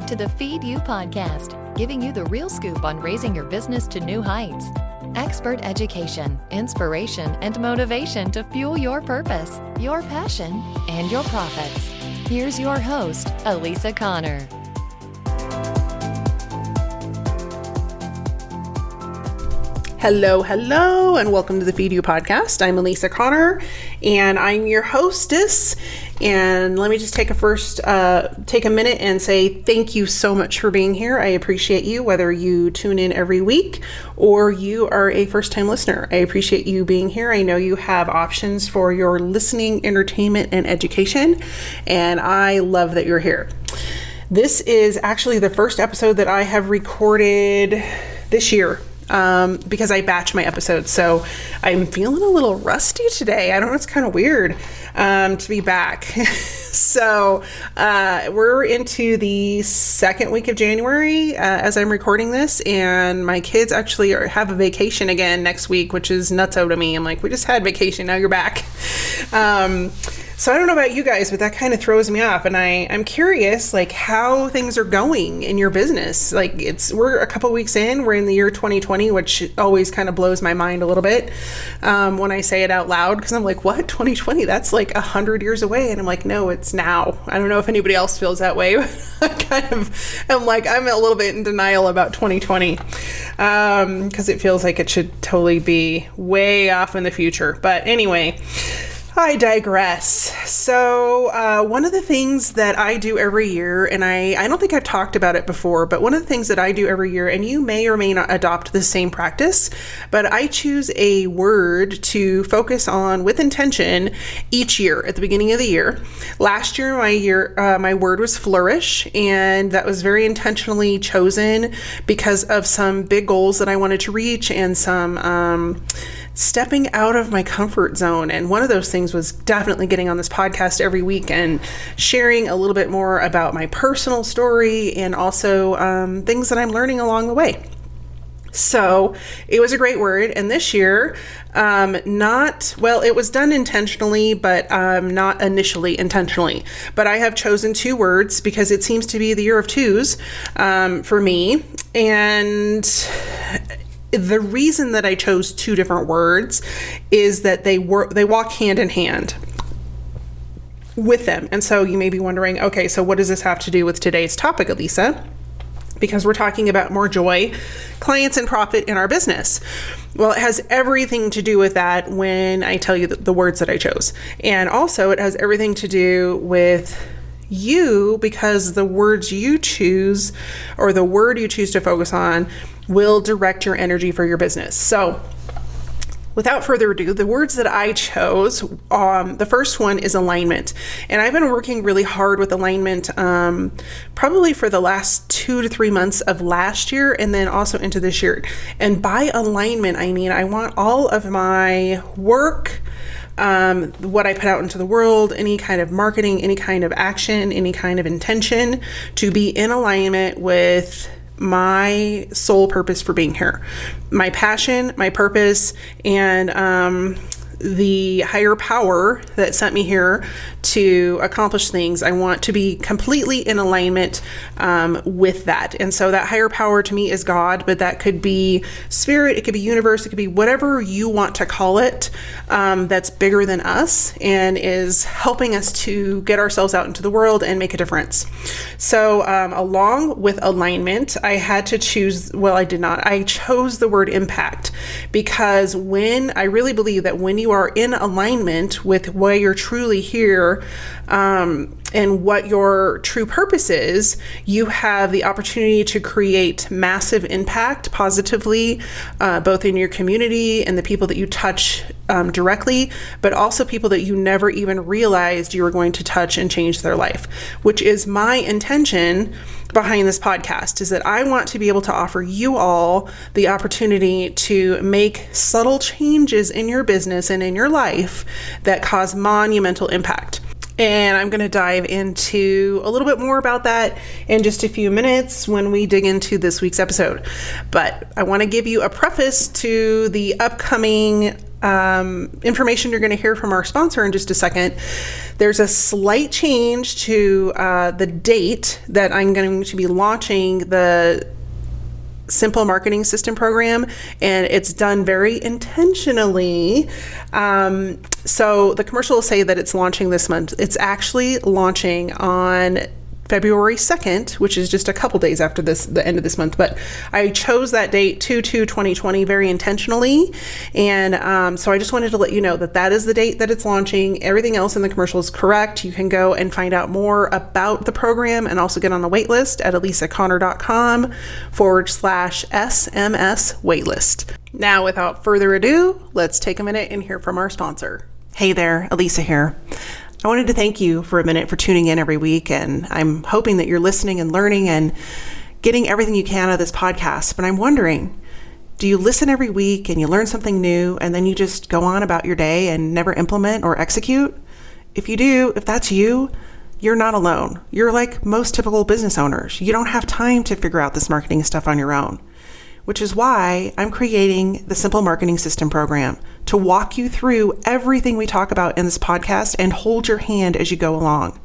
to the Feed You podcast, giving you the real scoop on raising your business to new heights. Expert education, inspiration, and motivation to fuel your purpose, your passion, and your profits. Here's your host, Elisa Connor. Hello, and welcome to the Feed You podcast. I'm Elisa Connor, and I'm your hostess. And let me just take a minute and say thank you so much for being here. I appreciate you, whether you tune in every week or you are a first-time listener. I appreciate you being here. I know you have options for your listening, entertainment, and education, and I love that you're here. This is actually the first episode that I have recorded this year. Because I batch my episodes. So I'm feeling a little rusty today. I don't know, it's kind of weird to be back. So we're into the second week of January as I'm recording this, and my kids actually have a vacation again next week, which is nutso to me. I'm like, we just had vacation, now you're back. So I don't know about you guys, but that kind of throws me off. And I'm curious, like, how things are going in your business. Like, we're a couple weeks in, we're in the year 2020, which always kind of blows my mind a little bit when I say it out loud, because I'm like, what, 2020? That's like 100 years away. And I'm like, no, it's now. I don't know if anybody else feels that way, but I'm a little bit in denial about 2020 because it feels like it should totally be way off in the future. But anyway, I digress. So one of the things that I do every year, and I don't think I've talked about it before, but one of the things that I do every year, and you may or may not adopt the same practice, but I choose a word to focus on with intention each year at the beginning of the year. Last year, my word was flourish, and that was very intentionally chosen because of some big goals that I wanted to reach and some stepping out of my comfort zone. And one of those things was definitely getting on this podcast every week and sharing a little bit more about my personal story and also things that I'm learning along the way. So it was a great word. And this year, it was done intentionally, but not initially intentionally. But I have chosen two words because it seems to be the year of twos for me. And the reason that I chose two different words is that they walk hand in hand with them. And so you may be wondering, okay, so what does this have to do with today's topic, Elisa? Because we're talking about more joy, clients, and profit in our business. Well, it has everything to do with that when I tell you the words that I chose. And also it has everything to do with you, because the words you choose or the word you choose to focus on will direct your energy for your business. So without further ado, the words that I chose, the first one is alignment. And I've been working really hard with alignment probably for the last 2 to 3 months of last year and then also into this year. And by alignment, I mean I want all of my work, what I put out into the world, any kind of marketing, any kind of action, any kind of intention to be in alignment with my sole purpose for being here, my passion, my purpose, and the higher power that sent me here to accomplish things. I want to be completely in alignment with that. And so that higher power to me is God, but that could be spirit, it could be universe, it could be whatever you want to call it, that's bigger than us and is helping us to get ourselves out into the world and make a difference. So along with alignment, I had to choose, I did not. I chose the word impact because I really believe that when you are in alignment with why you're truly here, and what your true purpose is, you have the opportunity to create massive impact positively, both in your community and the people that you touch directly, but also people that you never even realized you were going to touch and change their life, which is my intention behind this podcast, is that I want to be able to offer you all the opportunity to make subtle changes in your business and in your life that cause monumental impact. And I'm going to dive into a little bit more about that in just a few minutes when we dig into this week's episode. But I want to give you a preface to the upcoming information you're going to hear from our sponsor in just a second. There's a slight change to the date that I'm going to be launching the Simple Marketing System program, and it's done very intentionally. So the commercial will say that it's launching this month. It's actually launching on February 2nd, which is just a couple days after the end of this month. But I chose that date, 2/2/2020, very intentionally. And so I just wanted to let you know that that is the date that it's launching. Everything else in the commercial is correct. You can go and find out more about the program and also get on the wait list at elisaconnor.com/SMS waitlist. Now, without further ado, let's take a minute and hear from our sponsor. Hey there, Elisa here. I wanted to thank you for a minute for tuning in every week, and I'm hoping that you're listening and learning and getting everything you can out of this podcast. But I'm wondering, do you listen every week and you learn something new and then you just go on about your day and never implement or execute? If you do, if that's you, you're not alone. You're like most typical business owners. You don't have time to figure out this marketing stuff on your own, which is why I'm creating the Simple Marketing System program to walk you through everything we talk about in this podcast and hold your hand as you go along.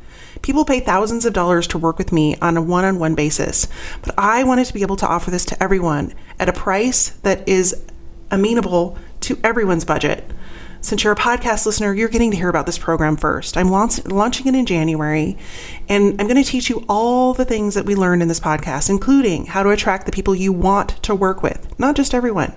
People pay thousands of dollars to work with me on a one-on-one basis, but I wanted to be able to offer this to everyone at a price that is amenable to everyone's budget. Since you're a podcast listener, you're getting to hear about this program first. I'm launching it in January, and I'm going to teach you all the things that we learned in this podcast, including how to attract the people you want to work with, not just everyone.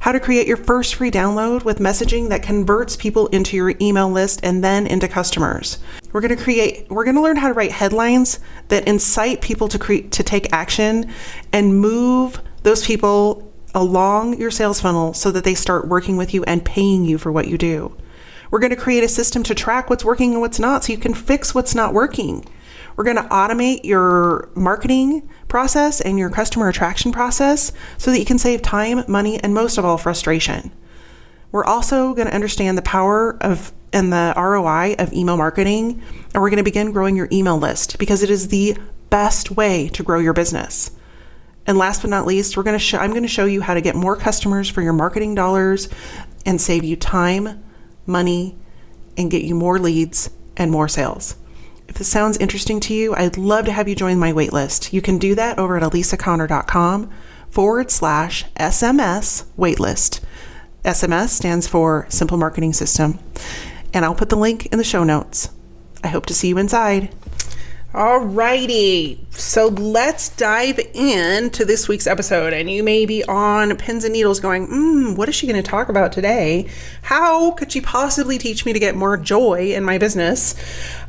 How to create your first free download with messaging that converts people into your email list and then into customers. We're going to learn how to write headlines that incite people to take action and move those people along your sales funnel so that they start working with you and paying you for what you do. We're going to create a system to track what's working and what's not so you can fix what's not working. We're going to automate your marketing process and your customer attraction process so that you can save time, money, and most of all, frustration. We're also going to understand the power of and the ROI of email marketing, and we're going to begin growing your email list because it is the best way to grow your business. And last but not least, I'm going to show you how to get more customers for your marketing dollars and save you time, money, and get you more leads and more sales. If this sounds interesting to you, I'd love to have you join my waitlist. You can do that over at elisaconnor.com/SMS waitlist. SMS stands for Simple Marketing System. And I'll put the link in the show notes. I hope to see you inside. Alrighty, so let's dive into this week's episode. And you may be on pins and needles going, what is she going to talk about today? How could she possibly teach me to get more joy in my business?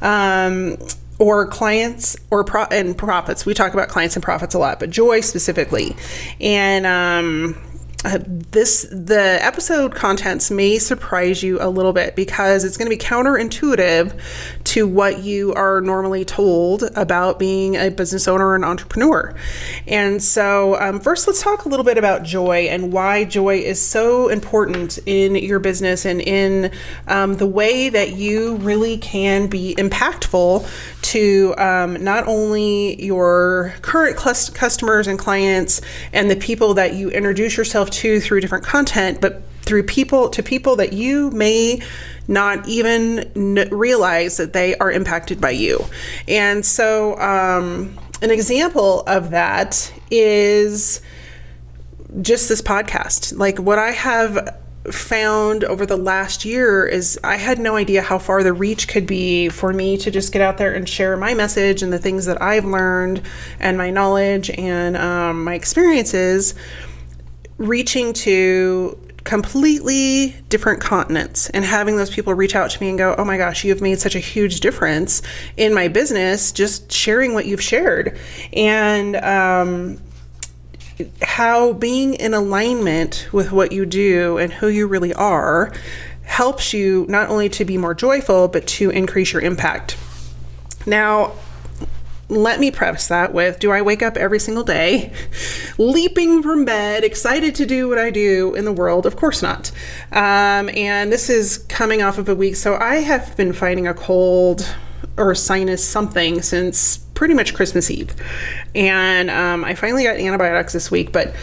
Or clients and profits. We talk about clients and profits a lot, but joy specifically. And the episode contents may surprise you a little bit because it's going to be counterintuitive to what you are normally told about being a business owner or an entrepreneur. And so first, let's talk a little bit about joy and why joy is so important in your business and in the way that you really can be impactful to not only your current customers and clients and the people that you introduce yourself to through different content, but through people that you may not even realize that they are impacted by you. And so an example of that is just this podcast. Like what I have found over the last year is I had no idea how far the reach could be for me to just get out there and share my message and the things that I've learned and my knowledge and my experiences, reaching to completely different continents and having those people reach out to me and go, oh my gosh, you have made such a huge difference in my business, just sharing what you've shared. And how being in alignment with what you do and who you really are helps you not only to be more joyful, but to increase your impact. Now, let me preface that with, do I wake up every single day leaping from bed, excited to do what I do in the world? Of course not. And this is coming off of a week. So I have been fighting a cold or sinus something since pretty much Christmas Eve. And I finally got antibiotics this week, but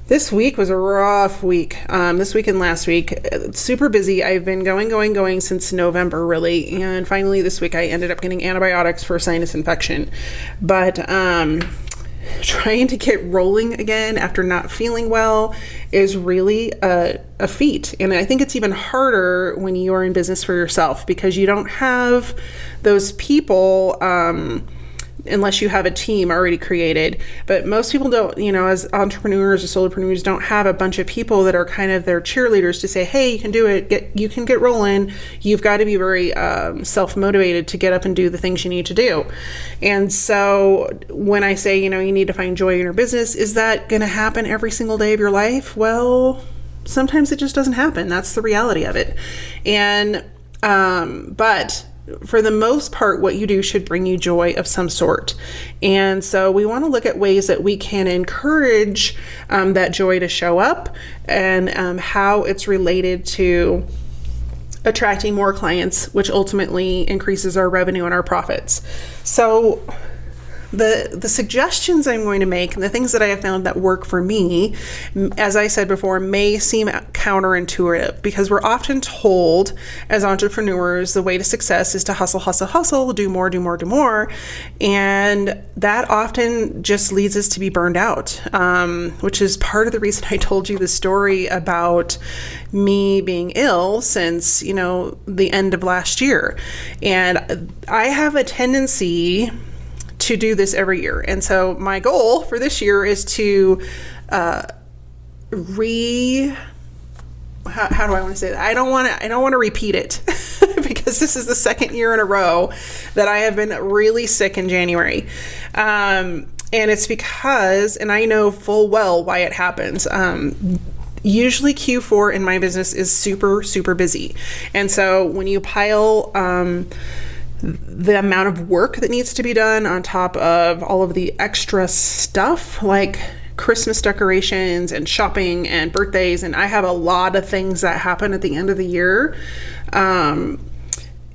This week was a rough week. This week and last week, super busy. I've been going since November, really. And finally this week I ended up getting antibiotics for a sinus infection. But trying to get rolling again after not feeling well is really a feat. And I think it's even harder when you are in business for yourself because you don't have those people, unless you have a team already created. But most people don't, as entrepreneurs or solopreneurs, don't have a bunch of people that are kind of their cheerleaders to say, hey, you can do it, you can get rolling. You've got to be very self-motivated to get up and do the things you need to do. And so when I say, you need to find joy in your business, is that going to happen every single day of your life? Well, sometimes it just doesn't happen. That's the reality of it. And, but for the most part, what you do should bring you joy of some sort. And so we want to look at ways that we can encourage that joy to show up and how it's related to attracting more clients, which ultimately increases our revenue and our profits. So the suggestions I'm going to make and the things that I have found that work for me, as I said before, may seem counterintuitive because we're often told as entrepreneurs the way to success is to hustle, do more. And that often just leads us to be burned out, which is part of the reason I told you the story about me being ill since, the end of last year. And I have a tendency to do this every year. And so my goal for this year is to how do I want to say that? I don't want to repeat it because this is the second year in a row that I have been really sick in January. And it's because, and I know full well why it happens. Usually Q4 in my business is super, super busy. And so when you pile, the amount of work that needs to be done on top of all of the extra stuff like Christmas decorations and shopping and birthdays, and I have a lot of things that happen at the end of the year.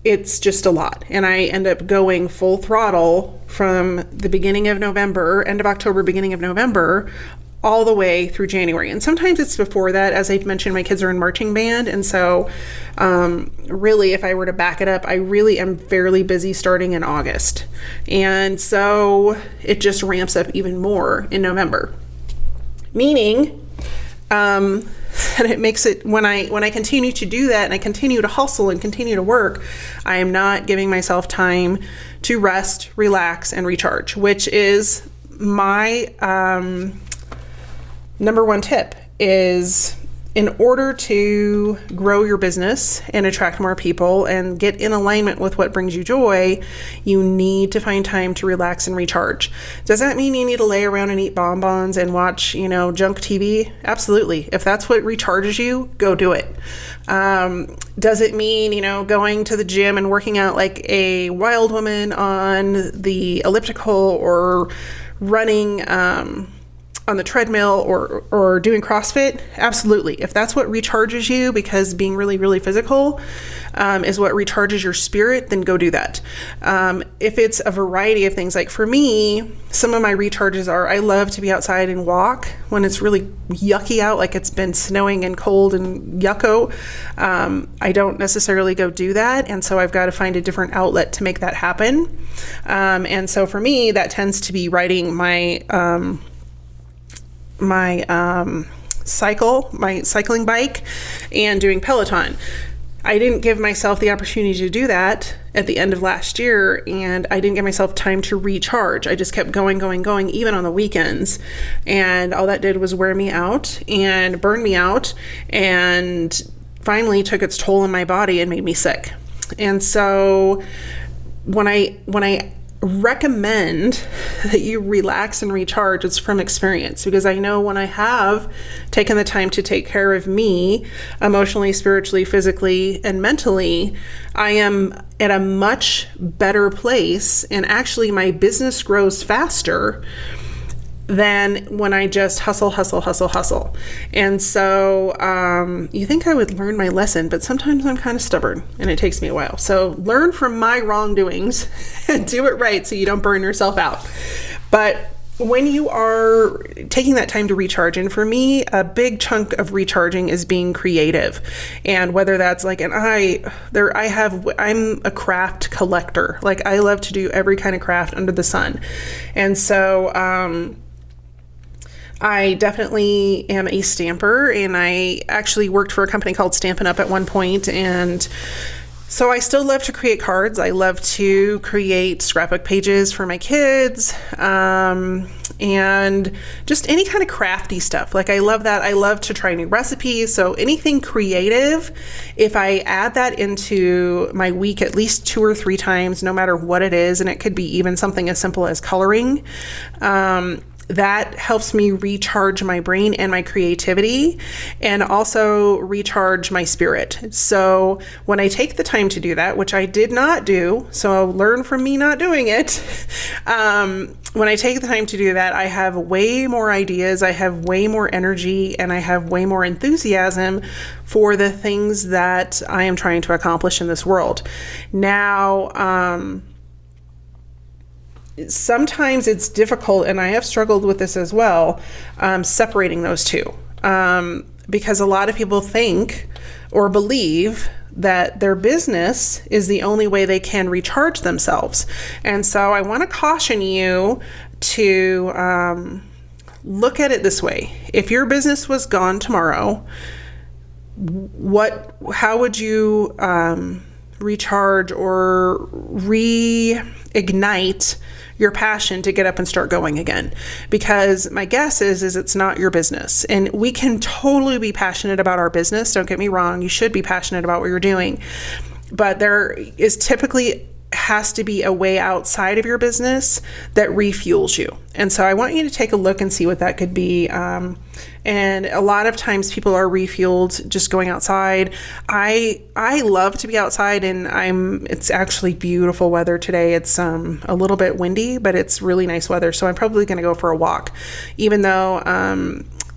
It's just a lot. And I end up going full throttle from the beginning of November, end of October, beginning of November, all the way through January. And sometimes it's before that. As I mentioned, my kids are in marching band. And so really, if I were to back it up, I really am fairly busy starting in August. And so it just ramps up even more in November. Meaning that it makes it, when I continue to do that and I continue to hustle and continue to work, I am not giving myself time to rest, relax, and recharge, which is my number one tip is in order to grow your business and attract more people and get in alignment with what brings you joy, you need to find time to relax and recharge. Does that mean you need to lay around and eat bonbons and watch, junk TV? Absolutely. If that's what recharges you, go do it. Does it mean, going to the gym and working out like a wild woman on the elliptical or running, on the treadmill or doing CrossFit? Absolutely. If that's what recharges you, because being really, really physical is what recharges your spirit, then go do that. If it's a variety of things, like for me, some of my recharges are, I love to be outside and walk when it's really yucky out, like it's been snowing and cold and yucko. I don't necessarily go do that. And so I've got to find a different outlet to make that happen. And so for me, that tends to be riding my cycling bike and doing Peloton. I didn't give myself the opportunity to do that at the end of last year, and I didn't give myself time to recharge. I just kept going, even on the weekends. And all that did was wear me out and burn me out, and finally took its toll on my body and made me sick. And so when I recommend that you relax and recharge, it's from experience, because I know when I have taken the time to take care of me emotionally, spiritually, physically, and mentally, I am at a much better place, and actually my business grows faster than when I just hustle. And so you think I would learn my lesson, but sometimes I'm kind of stubborn and it takes me a while. So learn from my wrongdoings and do it right so you don't burn yourself out. But when you are taking that time to recharge, and for me, a big chunk of recharging is being creative. And whether that's like, I'm a craft collector. Like, I love to do every kind of craft under the sun. And so, I definitely am a stamper, and I actually worked for a company called Stampin' Up! At one point, and so I still love to create cards. I love to create scrapbook pages for my kids, and just any kind of crafty stuff. Like, I love that. I love to try new recipes. So anything creative, if I add that into my week at least 2 or 3 times, no matter what it is, and it could be even something as simple as coloring, that helps me recharge my brain and my creativity, and also recharge my spirit. So when I take the time to do that, which I did not do, so learn from me not doing it. When I take the time to do that, I have way more ideas, I have way more energy, and I have way more enthusiasm for the things that I am trying to accomplish in this world. Now, sometimes it's difficult, and I have struggled with this as well, separating those two, because a lot of people think or believe that their business is the only way they can recharge themselves. And so I want to caution you to look at it this way. If your business was gone tomorrow, how would you recharge or reignite your passion to get up and start going again? Because my guess is it's not your business. And we can totally be passionate about our business. Don't get me wrong. You should be passionate about what you're doing. But there is typically has to be a way outside of your business that refuels you. And so I want you to take a look and see what that could be. And a lot of times people are refueled just going outside. I love to be outside, and it's actually beautiful weather today. It's a little bit windy, but it's really nice weather. So I'm probably going to go for a walk, even though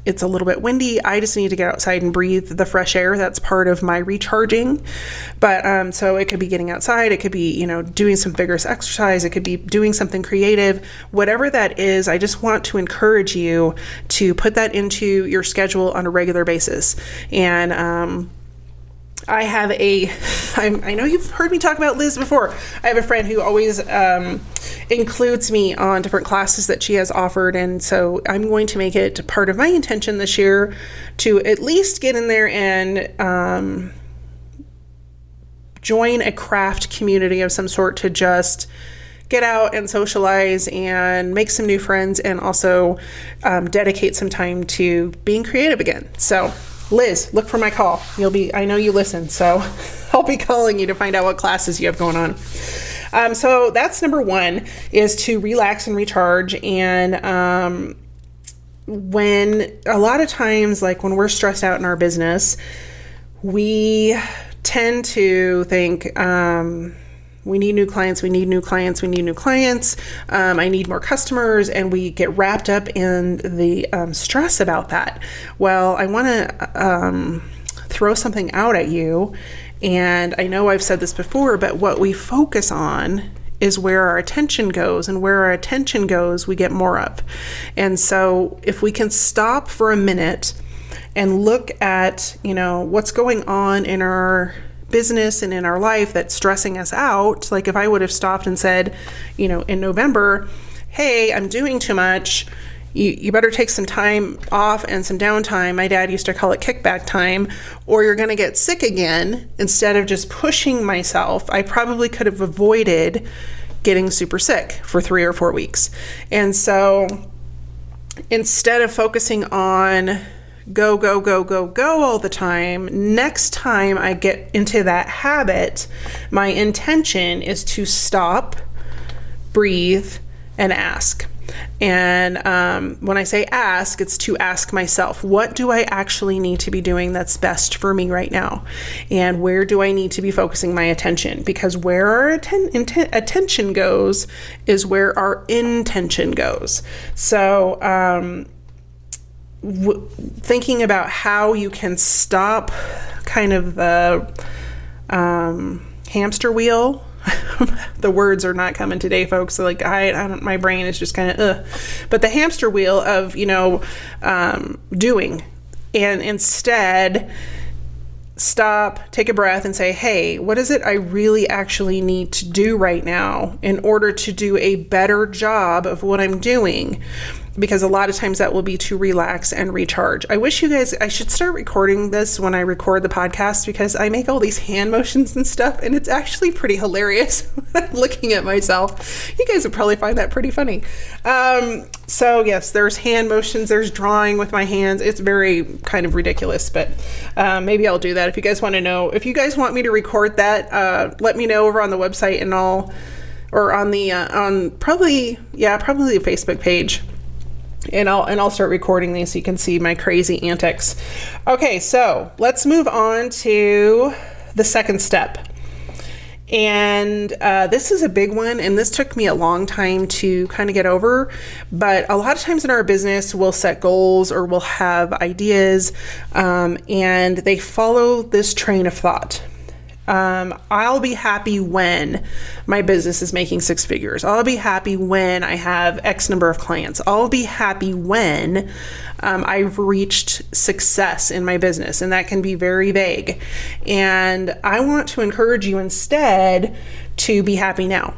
it's a little bit windy. I just need to get outside and breathe the fresh air. That's part of my recharging. But so it could be getting outside. It could be, doing some vigorous exercise. It could be doing something creative. Whatever that is, I just want to encourage you to put that into your schedule on a regular basis. And I know you've heard me talk about Liz before. I have a friend who always includes me on different classes that she has offered. And so I'm going to make it part of my intention this year to at least get in there and join a craft community of some sort, to just get out and socialize and make some new friends, and also dedicate some time to being creative again. So Liz, look for my call. I know you listen, so I'll be calling you to find out what classes you have going on. So that's number 1, is to relax and recharge. And when a lot of times, like when we're stressed out in our business, we tend to think, we need new clients, I need more customers, and we get wrapped up in the stress about that. Well, I want to throw something out at you, and I know I've said this before, but what we focus on is where our attention goes, and where our attention goes, we get more of. And so if we can stop for a minute and look at, what's going on in our business and in our life that's stressing us out. Like if I would have stopped and said, in November, hey, I'm doing too much. You better take some time off and some downtime. My dad used to call it kickback time, or you're going to get sick again. Instead of just pushing myself, I probably could have avoided getting super sick for 3 or 4 weeks. And so instead of focusing on go all the time, next time I get into that habit, my intention is to stop, breathe, and ask. And when I say ask, it's to ask myself, what do I actually need to be doing that's best for me right now? And where do I need to be focusing my attention? Because where our attention goes is where our intention goes. So thinking about how you can stop kind of the hamster wheel the words are not coming today, folks. So like, I don't, my brain is just kind of, but the hamster wheel of, doing, and instead stop, take a breath and say, hey, what is it I really actually need to do right now in order to do a better job of what I'm doing? Because a lot of times that will be to relax and recharge. I wish you guys, I should start recording this when I record the podcast, because I make all these hand motions and stuff, and it's actually pretty hilarious when I'm looking at myself. You guys would probably find that pretty funny. So yes, there's hand motions, there's drawing with my hands. It's very kind of ridiculous, but maybe I'll do that. If you guys want to know, if you guys want me to record that, let me know over on the website or on the, probably the Facebook page. And I'll start recording these so you can see my crazy antics. Okay, so let's move on to the second step. And this is a big one, and this took me a long time to kind of get over. But a lot of times in our business, we'll set goals or we'll have ideas, and they follow this train of thought. I'll be happy when my business is making 6 figures. I'll be happy when I have X number of clients. I'll be happy when I've reached success in my business. And that can be very vague. And I want to encourage you instead to be happy now.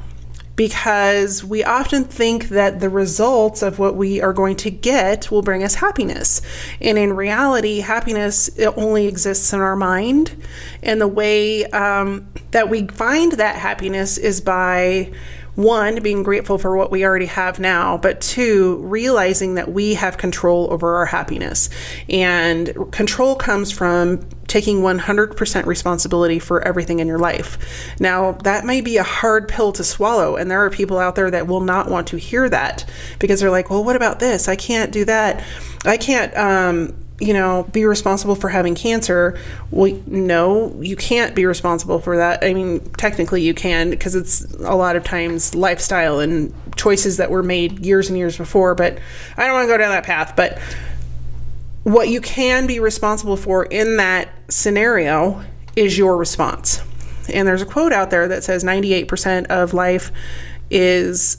Because we often think that the results of what we are going to get will bring us happiness. And in reality, happiness, it only exists in our mind. And the way that we find that happiness is by, 1, being grateful for what we already have now, but 2, realizing that we have control over our happiness. And control comes from taking 100% responsibility for everything in your life. Now, that may be a hard pill to swallow, and there are people out there that will not want to hear that, because they're like, well, what about this? I can't do that. I can't, be responsible for having cancer. Well, no, you can't be responsible for that. I mean, technically you can, because it's a lot of times lifestyle and choices that were made years and years before, but I don't want to go down that path. But what you can be responsible for in that scenario is your response. And there's a quote out there that says 98% of life is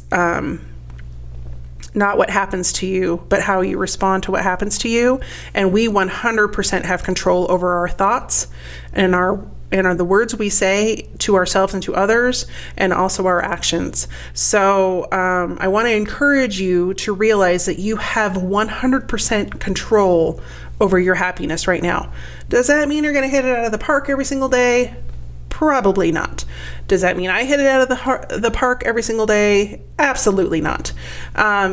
not what happens to you, but how you respond to what happens to you. And we 100% have control over our thoughts and the words we say to ourselves and to others, and also our actions. So I want to encourage you to realize that you have 100% control over your happiness right now. Does that mean you're going to hit it out of the park every single day? Probably not. Does that mean I hit it out of the park every single day? Absolutely not.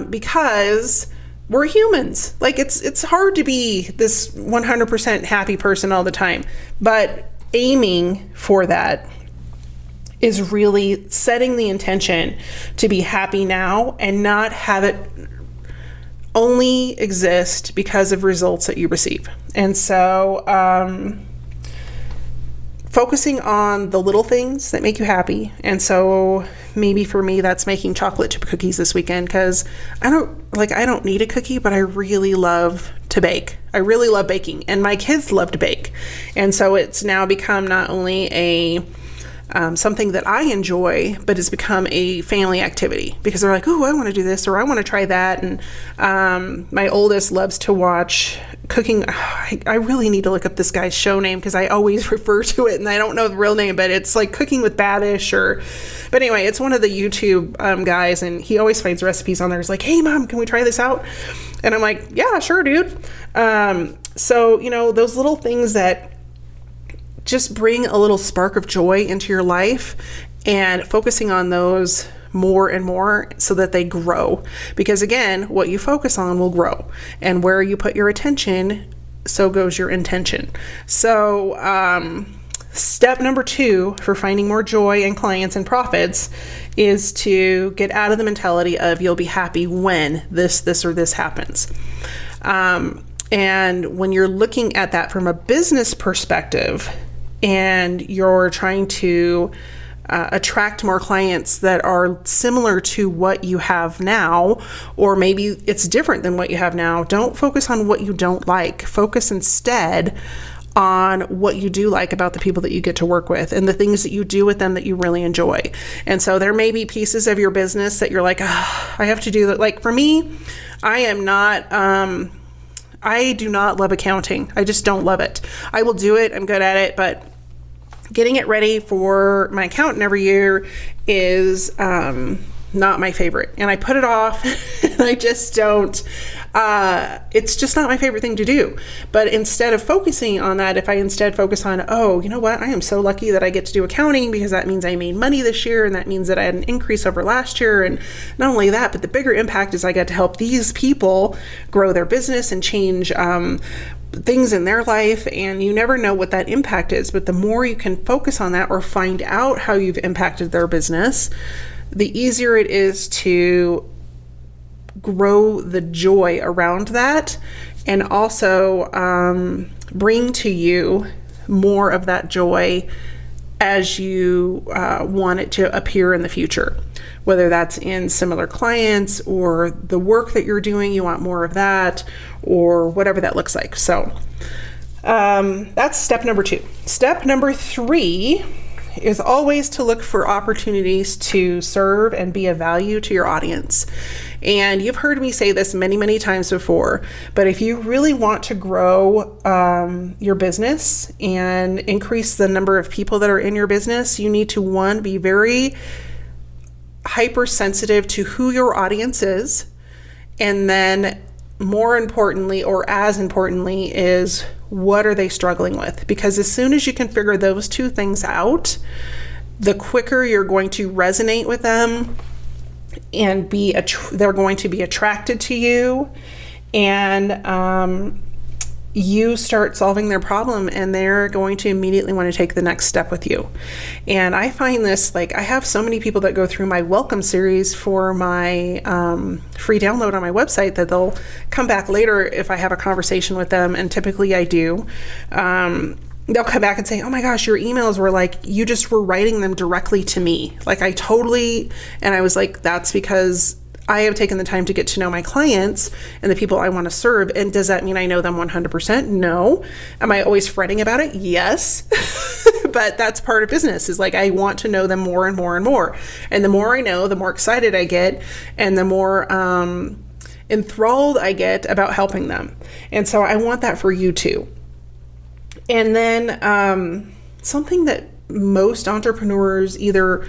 Because we're humans. Like, it's hard to be this 100% happy person all the time. But aiming for that is really setting the intention to be happy now and not have it only exist because of results that you receive. And so, focusing on the little things that make you happy. And so maybe for me, that's making chocolate chip cookies this weekend, because I don't need a cookie, but I really love to bake. I really love baking, and my kids love to bake. And so it's now become not only something that I enjoy, but it's become a family activity, because they're like, oh, I want to do this, or I want to try that. And my oldest loves to watch cooking. I really need to look up this guy's show name, because I always refer to it and I don't know the real name, but it's like Cooking with Babish, but anyway, it's one of the YouTube guys, and he always finds recipes on there. He's like, hey mom, can we try this out? And I'm like, yeah, sure, dude. So, those little things that just bring a little spark of joy into your life, and focusing on those more and more so that they grow. Because again, what you focus on will grow, and where you put your attention, so goes your intention. So step number 2 for finding more joy in clients and profits is to get out of the mentality of you'll be happy when this or this happens. And when you're looking at that from a business perspective, and you're trying to attract more clients that are similar to what you have now, or maybe it's different than what you have now, don't focus on what you don't like. Focus instead on what you do like about the people that you get to work with and the things that you do with them that you really enjoy. And so there may be pieces of your business that you're like, oh, I have to do that. Like for me, I do not love accounting. I just don't love it. I will do it. I'm good at it, but getting it ready for my accountant every year is not my favorite. And I put it off and I just don't, it's just not my favorite thing to do. But instead of focusing on that, if I instead focus on, oh, you know what? I am so lucky that I get to do accounting because that means I made money this year. And that means that I had an increase over last year. And not only that, but the bigger impact is I get to help these people grow their business and change, things in their life, and you never know what that impact is. But the more you can focus on that or find out how you've impacted their business, the easier it is to grow the joy around that, and also bring to you more of that joy as you want it to appear in the future. Whether that's in similar clients or the work that you're doing, you want more of that, or whatever that looks like. So that's step number 2. Step number 3 is always to look for opportunities to serve and be of value to your audience. And you've heard me say this many, many times before, but if you really want to grow your business and increase the number of people that are in your business, you need to, one, be very hypersensitive to who your audience is, and then more importantly, or as importantly, is what are they struggling with? Because as soon as you can figure those two things out, the quicker you're going to resonate with them and they're going to be attracted to you, and you start solving their problem, and they're going to immediately want to take the next step with you. And I find this, like, I have so many people that go through my welcome series for my free download on my website that they'll come back later if I have a conversation with them, and typically I do. They'll come back and say, oh my gosh, your emails were like, you just were writing them directly to me. Like and I was like, that's because I have taken the time to get to know my clients and the people I want to serve. And does that mean I know them 100%? No. Am I always fretting about it? Yes. But that's part of business, is like, I want to know them more and more and more. And the more I know, the more excited I get, and the more enthralled I get about helping them. And so I want that for you too. And then something that most entrepreneurs either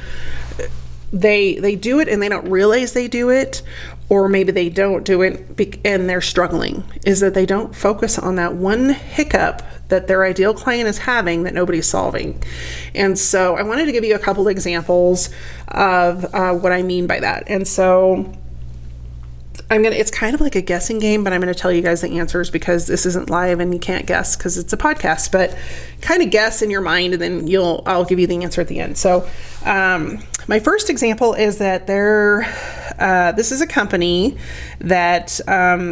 they do it and they don't realize they do it, or maybe they don't do it and they're struggling, is that they don't focus on that one hiccup that their ideal client is having that nobody's solving. And so I wanted to give you a couple examples of what I mean by that. And so it's kind of like a guessing game, but I'm going to tell you guys the answers because this isn't live and you can't guess because it's a podcast, but kind of guess in your mind, and then I'll give you the answer at the end. So, my first example is that this is a company that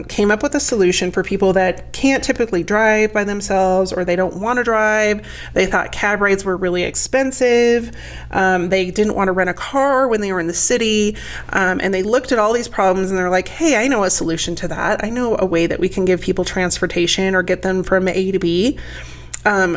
came up with a solution for people that can't typically drive by themselves, or they don't want to drive. They thought cab rides were really expensive. They didn't want to rent a car when they were in the city. And they looked at all these problems and they're like, hey, I know a solution to that. I know a way that we can give people transportation or get them from A to B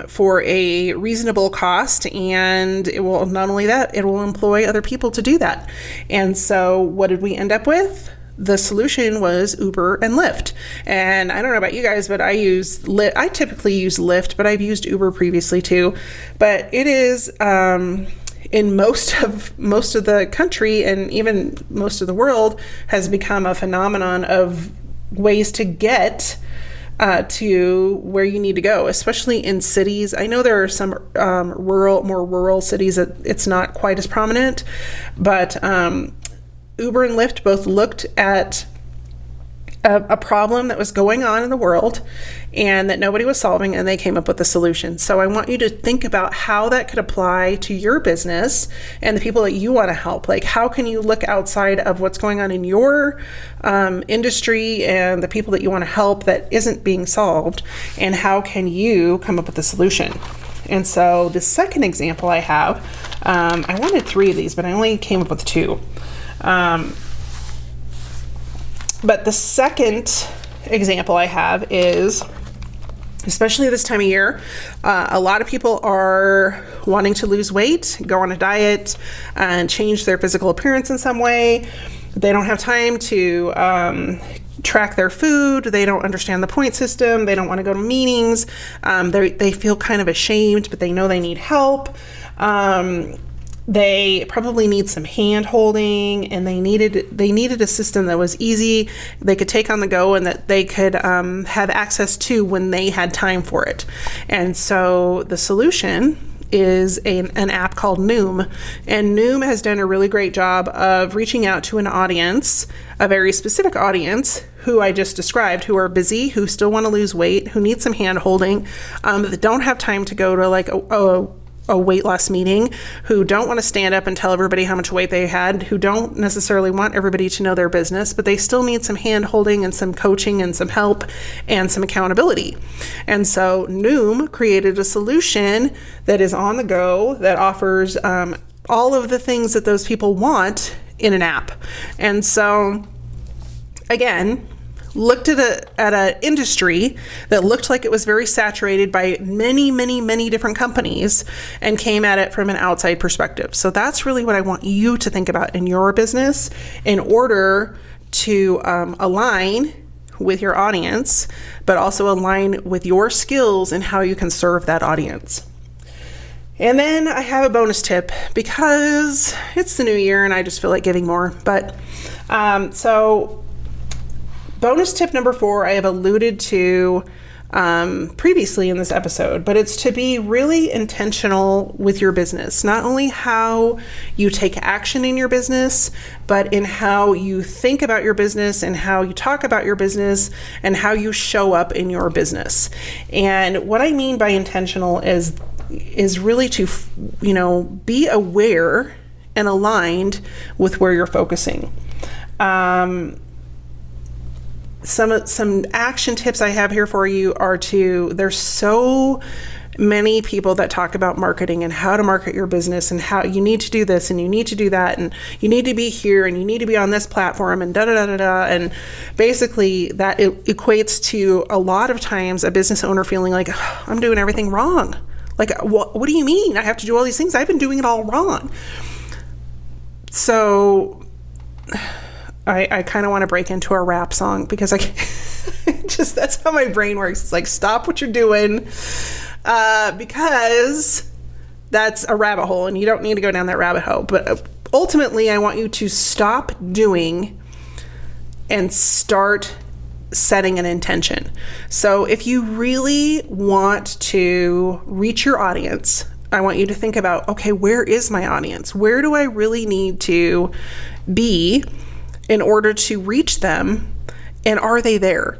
for a reasonable cost, and it will, not only that, it will employ other people to do that. And so what did we end up with? The solution was Uber and Lyft. And I don't know about you guys, but I typically use Lyft, but I've used Uber previously too. But it is in most of the country, and even most of the world, has become a phenomenon of ways to get to where you need to go, especially in cities. I know there are some more rural cities that it's not quite as prominent, but Uber and Lyft both looked at a problem that was going on in the world and that nobody was solving, and they came up with a solution. So I want you to think about how that could apply to your business and the people that you want to help. Like, how can you look outside of what's going on in your industry and the people that you want to help that isn't being solved, and how can you come up with a solution? And so the second example I have, I wanted 3 of these, but I only came up with 2. But the second example I have is especially this time of year. A lot of people are wanting to lose weight, go on a diet, and change their physical appearance in some way. They don't have time to track their food. They don't understand the point system. They don't want to go to meetings. They feel kind of ashamed, but they know they need help. They probably need some hand holding, and they needed a system that was easy, they could take on the go, and that they could have access to when they had time for it. And so the solution is an app called Noom, and Noom has done a really great job of reaching out to an audience, a very specific audience who I just described, who are busy, who still want to lose weight, who need some hand holding, that don't have time to go to like a weight loss meeting, who don't want to stand up and tell everybody how much weight they had, who don't necessarily want everybody to know their business, but they still need some hand holding and some coaching and some help and some accountability. And so Noom created a solution that is on the go, that offers all of the things that those people want in an app. And so again, looked at an industry that looked like it was very saturated by many different companies, and came at it from an outside perspective. So that's really what I want you to think about in your business in order to align with your audience, but also align with your skills and how you can serve that audience. And then I have a bonus tip because it's the new year and I just feel like giving more. But so bonus tip number 4, I have alluded to previously in this episode, but it's to be really intentional with your business. Not only how you take action in your business, but in how you think about your business and how you talk about your business and how you show up in your business. And what I mean by intentional is really to, be aware and aligned with where you're focusing. Some action tips I have here for you are there's so many people that talk about marketing and how to market your business and how you need to do this and you need to do that and you need to be here and you need to be on this platform and da-da-da-da-da. And basically that it equates to a lot of times a business owner feeling like, oh, I'm doing everything wrong. Like, what do you mean? I have to do all these things? I've been doing it all wrong. So I kind of want to break into a rap song because that's how my brain works. It's like, stop what you're doing because that's a rabbit hole and you don't need to go down that rabbit hole. But ultimately, I want you to stop doing and start setting an intention. So if you really want to reach your audience, I want you to think about, okay, where is my audience? Where do I really need to be in order to reach them? And are they there?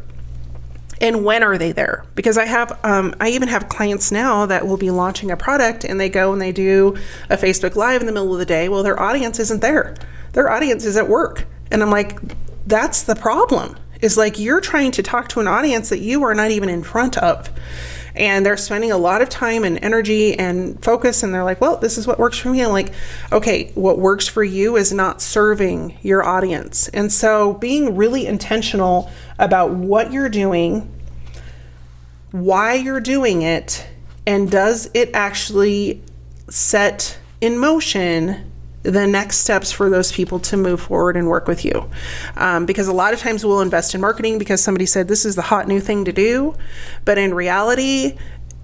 And when are they there? Because I even have clients now that will be launching a product and they go and they do a Facebook Live in the middle of the day. Well, their audience isn't there. Their audience is at work. And I'm like, that's the problem. Is like you're trying to talk to an audience that you are not even in front of. And they're spending a lot of time and energy and focus, and they're like, well, this is what works for me. I'm like, okay, what works for you is not serving your audience. And so being really intentional about what you're doing, why you're doing it, and does it actually set in motion the next steps for those people to move forward and work with you. Because a lot of times we'll invest in marketing because somebody said this is the hot new thing to do. But in reality,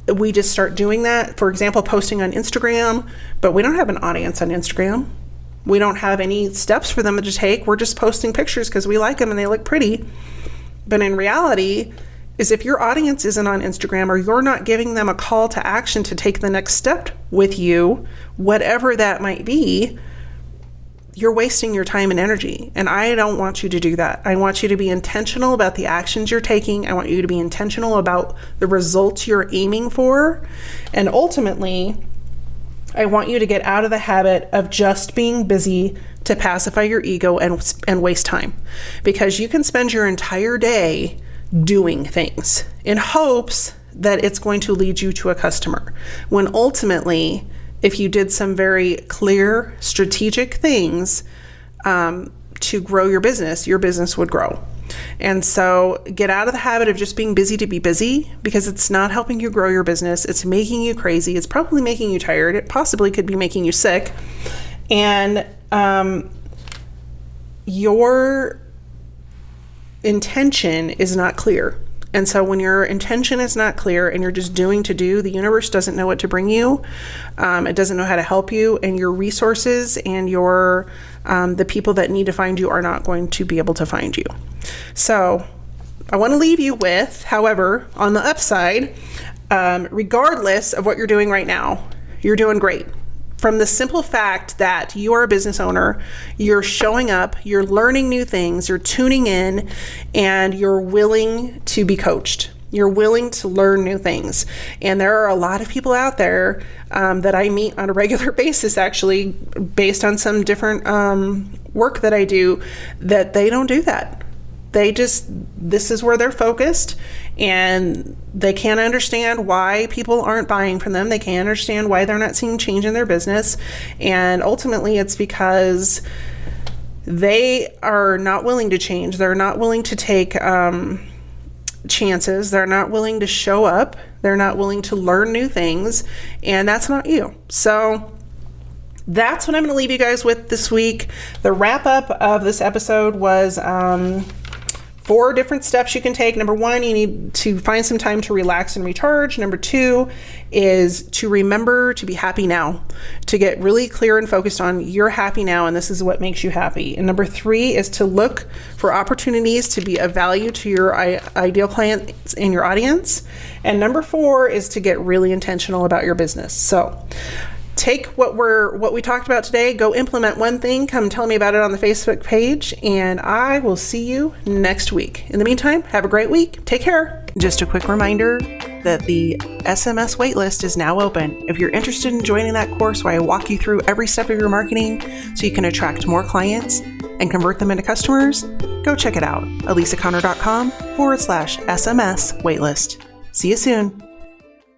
we just start doing that. For example, posting on Instagram, but we don't have an audience on Instagram. We don't have any steps for them to take. We're just posting pictures because we like them and they look pretty. But in reality, is if your audience isn't on Instagram or you're not giving them a call to action to take the next step with you, whatever that might be, you're wasting your time and energy. And I don't want you to do that. I want you to be intentional about the actions you're taking. I want you to be intentional about the results you're aiming for. And ultimately, I want you to get out of the habit of just being busy to pacify your ego and waste time. Because you can spend your entire day doing things in hopes that it's going to lead you to a customer. When ultimately, if you did some very clear strategic things to grow your business would grow. And so get out of the habit of just being busy to be busy, because it's not helping you grow your business. It's making you crazy. It's probably making you tired. It possibly could be making you sick. And your intention is not clear. And so when your intention is not clear and you're just doing to do, the universe doesn't know what to bring you. It doesn't know how to help you, and your resources and your the people that need to find you are not going to be able to find you. So I want to leave you with, however, on the upside, regardless of what you're doing right now, you're doing great. From the simple fact that you are a business owner, you're showing up, you're learning new things, you're tuning in, and you're willing to be coached. You're willing to learn new things. And there are a lot of people out there that I meet on a regular basis, actually, based on some different work that I do, that they don't do that. This is where they're focused, and they can't understand why people aren't buying from them. They can't understand why they're not seeing change in their business. And ultimately, it's because they are not willing to change. They're not willing to take chances. They're not willing to show up. They're not willing to learn new things. And that's not you. So that's what I'm going to leave you guys with this week. The wrap up of this episode was 4 different steps you can take. Number 1, you need to find some time to relax and recharge. Number 2 is to remember to be happy now, to get really clear and focused on you're happy now and this is what makes you happy. And number 3 is to look for opportunities to be of value to your ideal clients and your audience. And number 4 is to get really intentional about your business. So take what we talked about today, go implement one thing, come tell me about it on the Facebook page, and I will see you next week. In the meantime, have a great week. Take care. Just a quick reminder that the SMS waitlist is now open. If you're interested in joining that course where I walk you through every step of your marketing so you can attract more clients and convert them into customers, go check it out. ElisaConnor.com/SMS waitlist. See you soon.